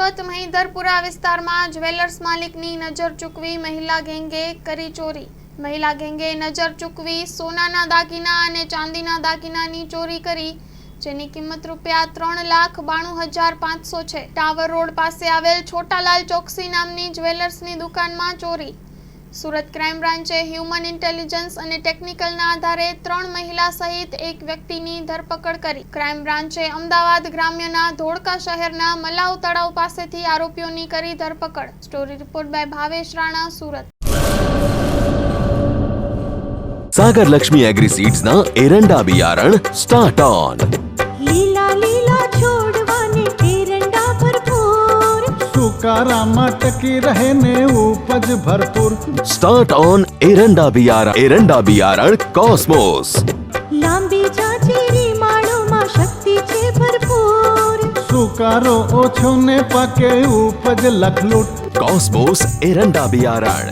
સુરત મહિધરપુરા વિસ્તારમાં જ્વેલર્સ માલિકની નજર ચૂકવી મહિલા ગેંગે કરી ચોરી। મહિલા ગેંગે નજર ચૂકવી સોનાના દાગીના અને ચાંદીના દાગીનાની ચોરી કરી, જેની કિંમત ₹3,92,500 છે। ટાવર રોડ પાસે આવેલ છોટાલાલ ચોકસી નામની જ્વેલર્સની દુકાનમાં ચોરી। સુરત ક્રાઇમ બ્રાન્ચે હ્યુમન ઇન્ટેલિજન્સ અને ટેકનિકલના આધારે 3 મહિલા સહિત એક વ્યક્તિની ધરપકડ કરી। ક્રાઇમ બ્રાન્ચે અમદાવાદ ગ્રામ્યના ધોળકા શહેરના મલાવ તળાવ પાસેથી આરોપીઓની કરી ધરપકડ। Story report by Bhavesh Rana, Surat. Sagar Lakshmi agri seeds ना एरंडा बियारण स्टार्ट ऑन। લીલા લીલા છોડવાને એરંડા ભરપૂર, સુકારામાં ટકી રહે ને ઉપજ ભરપૂર। स्टार्ट ऑन एरंडा बियारण कॉस्मोस। લાંબી જાચેરી માળોમાં શક્તિ છે ભરપૂર, સુકારો ઓછો ને પાકે ઉપજ લખલૂટ। कॉस्मोस एरंडा बियारण।